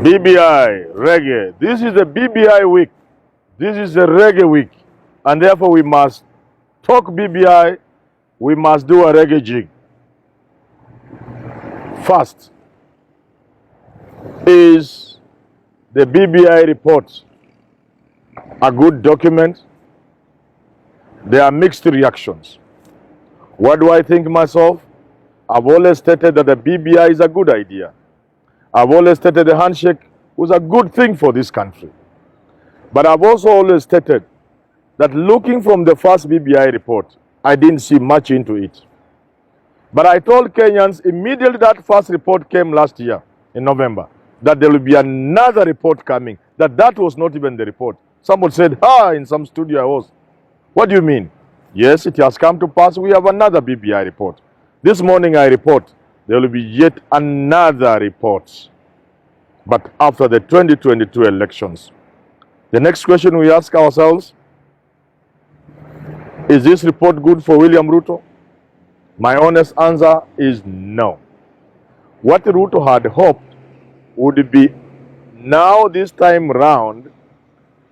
BBI, reggae. This is the BBI week. This is the reggae week. And therefore we must talk BBI. We must do a reggae jig. First is the BBI report a good document? There are mixed reactions. What do I think myself? I've always stated that the BBI is a good idea. I've always stated the handshake was a good thing for this country. But I've also always stated that looking from the first BBI report, I didn't see much into it. But I told Kenyans immediately that first report came last year in November, that there will be another report coming, that was not even the report. Someone said, in some studio I was. What do you mean? Yes, it has come to pass. We have another BBI report. This morning I report there will be yet another report. But after the 2022 elections. The next question we ask ourselves, is this report good for William Ruto? My honest answer is no. What Ruto had hoped would be now this time round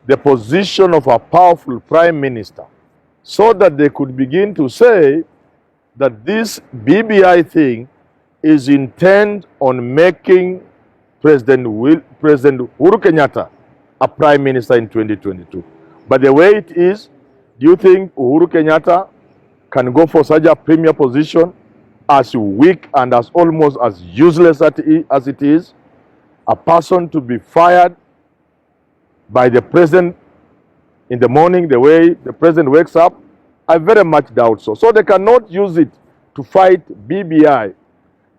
the position of a powerful prime minister, so that they could begin to say that this BBI thing is intent on making President Uhuru Kenyatta a prime minister in 2022. But the way it is, do you think Uhuru Kenyatta can go for such a premier position, as weak and as almost as useless as it is, a person to be fired by the president in the morning, the way the president wakes up? I very much doubt so. So they cannot use it to fight BBI,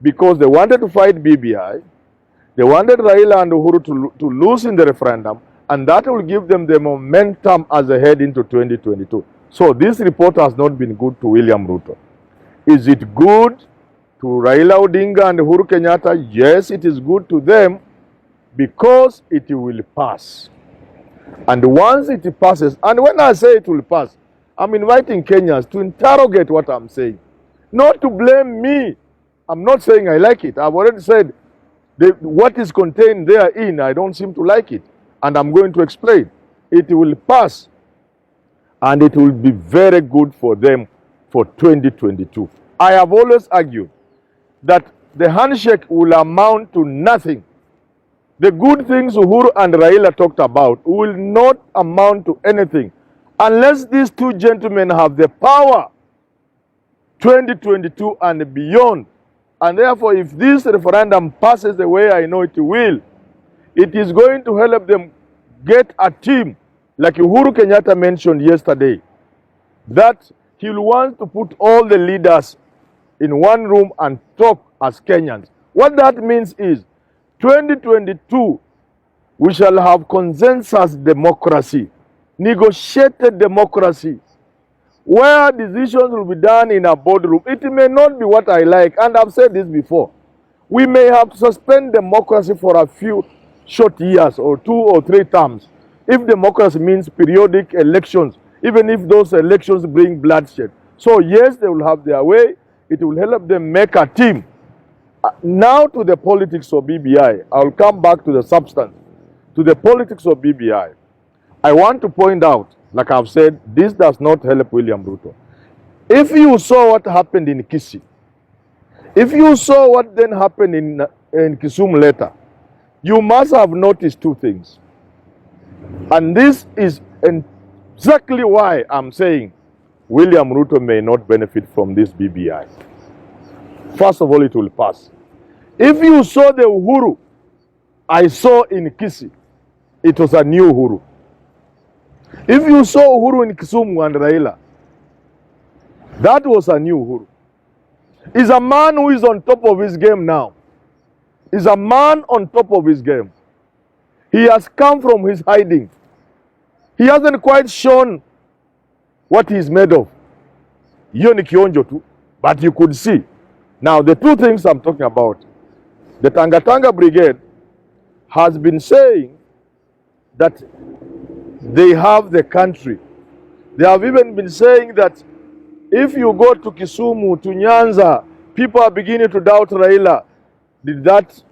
because they wanted to fight BBI. They wanted Raila and Uhuru to lose in the referendum, and that will give them the momentum as they head into 2022. So this report has not been good to William Ruto. Is it good to Raila Odinga and Uhuru Kenyatta? Yes, it is good to them, because it will pass. And once it passes, and when I say it will pass, I'm inviting Kenyans to interrogate what I'm saying. Not to blame me. I'm not saying I like it. I've already said what is contained therein, I don't seem to like it. And I'm going to explain. It will pass. And it will be very good for them for 2022. I have always argued that the handshake will amount to nothing. The good things Uhuru and Raila talked about will not amount to anything unless these two gentlemen have the power 2022 and beyond. And therefore, if this referendum passes the way I know it will, it is going to help them get a team, like Uhuru Kenyatta mentioned yesterday, that he will want to put all the leaders in one room and talk as Kenyans. What that means is, 2022, we shall have consensus democracy, negotiated democracy, where decisions will be done in a boardroom. It may not be what I like, and I've said this before. We may have to suspend democracy for a few short years or 2 or 3 terms. If democracy means periodic elections, even if those elections bring bloodshed. So yes, they will have their way. It will help them make a team. Now to the politics of BBI. I'll come back to the substance. To the politics of BBI. I want to point out, like I've said, this does not help William Ruto. If you saw what happened in Kisii, if you saw what then happened in Kisumu later, you must have noticed 2 things. And this is exactly why I'm saying William Ruto may not benefit from this BBI. First of all, it will pass. If you saw the Uhuru I saw in Kisii, it was a new Uhuru. If you saw Uhuru in Kisumu and Raila, that was a new Uhuru. He's a man who is on top of his game now. He's a man on top of his game. He has come from his hiding. He hasn't quite shown what he's made of. Hiyo ni kionjo tu, but you could see. Now, the 2 things I'm talking about. The Tanga Brigade has been saying that they have the country. They have even been saying that if you go to Kisumu, to Nyanza, people are beginning to doubt Raila. Did that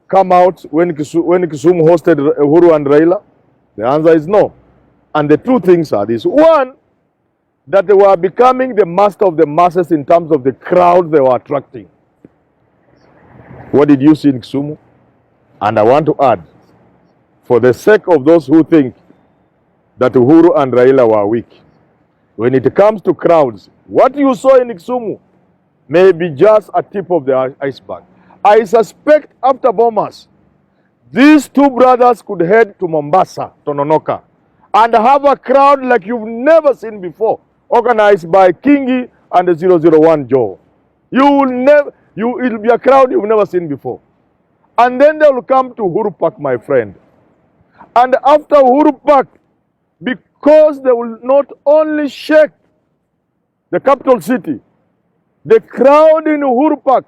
come out when Kisumu hosted Uhuru and Raila? The answer is no. And the two things are this. One, that they were becoming the master of the masses in terms of the crowd they were attracting. What did you see in Kisumu? And I want to add, for the sake of those who think that Uhuru and Raila were weak, when it comes to crowds, what you saw in Kisumu may be just a tip of the iceberg. I suspect after Bomas, these two brothers could head to Mombasa, Tononoka, and have a crowd like you've never seen before, organized by Kingi and the 001 Joe. It'll be a crowd you've never seen before. And then they will come to Uhuru Park, my friend. And after Uhuru Park, because they will not only shake the capital city, the crowd in Uhuru Park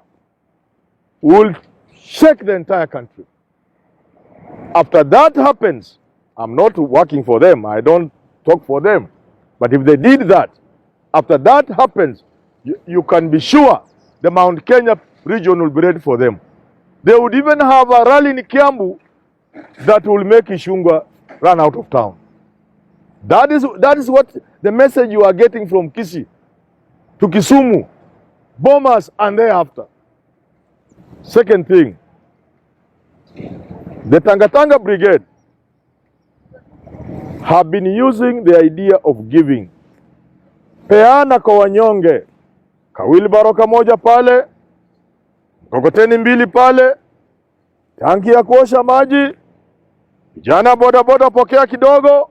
will shake the entire country. After that happens, I'm not working for them, I don't talk for them, but if they did that, after that happens, you can be sure the Mount Kenya region will be ready for them. They would even have a rally in Kiambu that will make Ishunga run out of town. That is what the message you are getting from Kisii to Kisumu, Bomas, and thereafter. Second thing, the Tangatanga Brigade have been using the idea of giving. Peana kwa wanyonge, kawilbaro kamoja pale, kokoteni mbili pale, tanki ya kuosha maji, vijana boda boda pokea kidogo.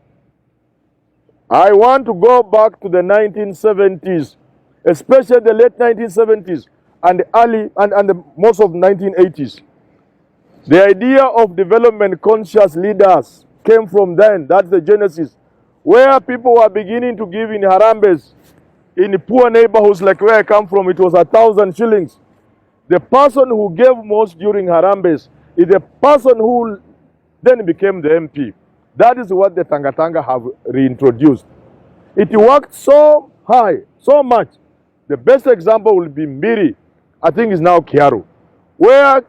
I want to go back to the 1970s, especially the late 1970s and most of the 1980s. The idea of development conscious leaders came from then. That's the genesis, where people were beginning to give in harambes. In poor neighborhoods like where I come from, it was 1,000 shillings. The person who gave most during harambes is the person who then became the MP. That is what the Tangatanga have reintroduced. It worked so high, so much. The best example will be Mbiri, I think is now Kiaru, where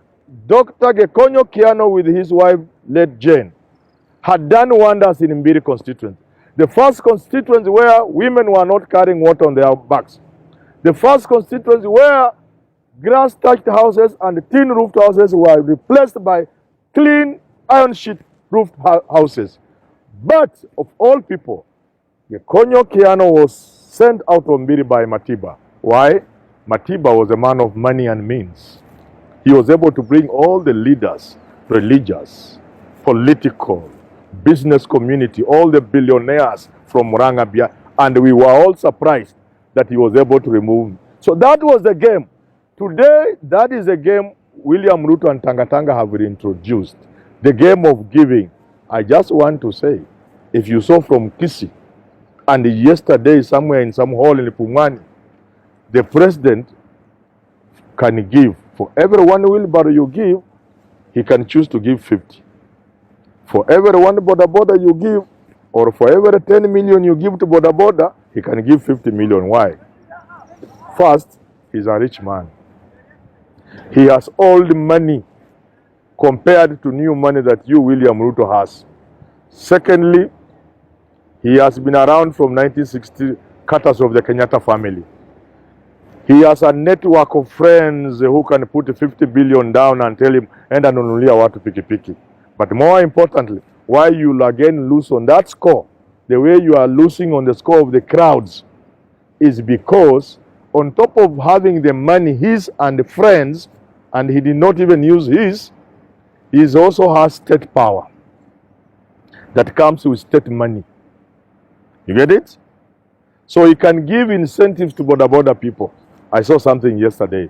Dr. Gekonyo Kiano with his wife, late Jane, had done wonders in Mbiri constituency. The first constituency where women were not carrying water on their backs. The first constituency where grass-thatched houses and tin-roofed houses were replaced by clean iron sheet roofed houses. But of all people, Gekonyo Kiano was sent out of Mbiri by Matiba. Why? Matiba was a man of money and means. He was able to bring all the leaders, religious, political, business community, all the billionaires from Murang'a, and we were all surprised that he was able to remove. So that was the game. Today, that is a game William Ruto and Tangatanga have reintroduced. The game of giving. I just want to say, if you saw from Kisii, and yesterday somewhere in some hall in Pumwani, the president can give. For every one wheelbarrow you give, he can choose to give 50. For every one boda boda you give, or for every 10 million you give to boda boda, he can give 50 million. Why? First, he's a rich man. He has old money compared to new money that you, William Ruto, has. Secondly, he has been around from 1960, cutters of the Kenyatta family. He has a network of friends who can put 50 billion down and tell him, enda nunulia watu pikipiki. But more importantly, why you'll again lose on that score, the way you are losing on the score of the crowds, is because on top of having the money, his and the friends, and he did not even use his, he also has state power that comes with state money. You get it? So he can give incentives to border people. I saw something yesterday.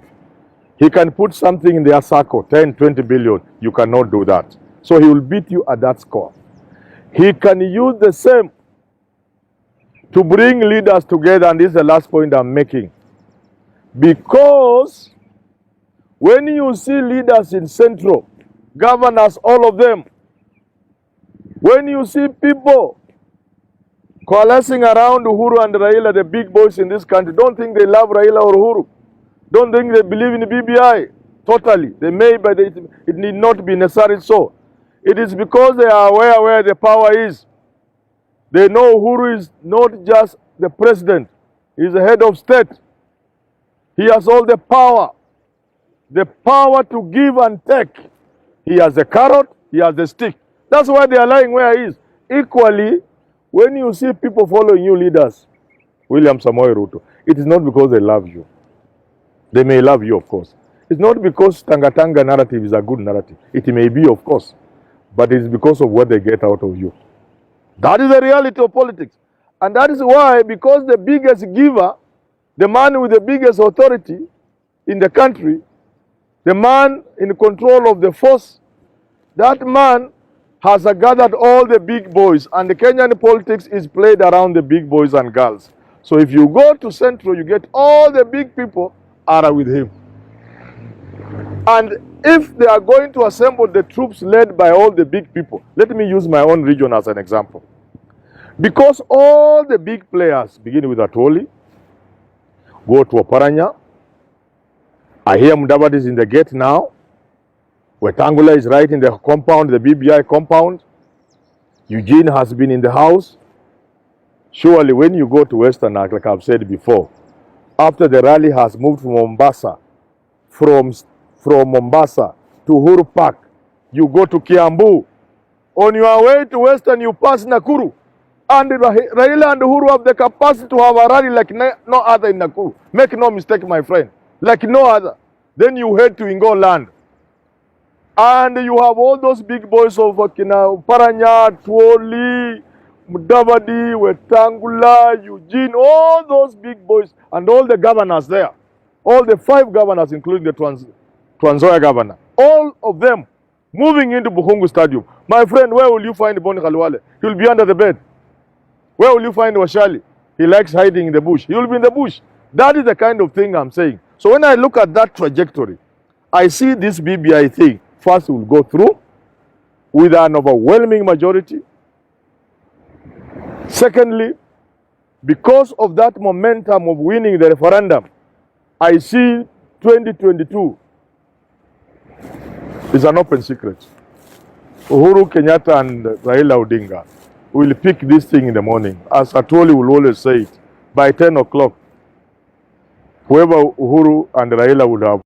He can put something in their circle, 10, 20 billion. You cannot do that. So he will beat you at that score. He can use the same to bring leaders together, and this is the last point I'm making. Because when you see leaders in Central, governors, all of them, when you see people coalescing around Uhuru and Raila, the big boys in this country, don't think they love Raila or Uhuru. Don't think they believe in BBI. totally. They may, but it need not be necessarily so. It is because they are aware where the power is. They know Uhuru is not just the president. He is the head of state. He has all the power to give and take. He has the carrot, he has the stick. That's why they are lying where he is. Equally, when you see people following you leaders, William Samoei Ruto, it is not because they love you. They may love you, of course. It's not because Tanga narrative is a good narrative. It may be, of course, but it is because of what they get out of you. That is the reality of politics. And that is why, because the biggest giver, the man with the biggest authority in the country, the man in control of the force, that man has gathered all the big boys, and the Kenyan politics is played around the big boys and girls. So if you go to Central, you get all the big people are with him. And if they are going to assemble the troops led by all the big people, let me use my own region as an example. Because all the big players, beginning with Atoli, go to Oparanya. I hear Mudavadi is in the gate now. Wetangula is right in the compound, the BBI compound. Eugene has been in the house. Surely when you go to Western, like I've said before, after the rally has moved from Mombasa to Uhuru Park, you go to Kiambu. On your way to Western, you pass Nakuru. And Raila and Uhuru have the capacity to have a rally like no other in Nakuru. Make no mistake, my friend. Like no other. Then you head to Ingo land. And you have all those big boys of Paranya, Tuoli, Mudavadi, Wetangula, Eugene, all those big boys and all the governors there. All the 5 governors, including the Trans Nzoia governor. All of them moving into Bukhungu Stadium. My friend, where will you find Boni Khalwale? He will be under the bed. Where will you find Washali? He likes hiding in the bush. He will be in the bush. That is the kind of thing I'm saying. So when I look at that trajectory, I see this BBI thing. First, will go through with an overwhelming majority. Secondly, because of that momentum of winning the referendum, I see 2022 is an open secret. Uhuru Kenyatta and Raila Odinga will pick this thing in the morning. As Atoli will always say it, by 10 o'clock, whoever Uhuru and Raila would have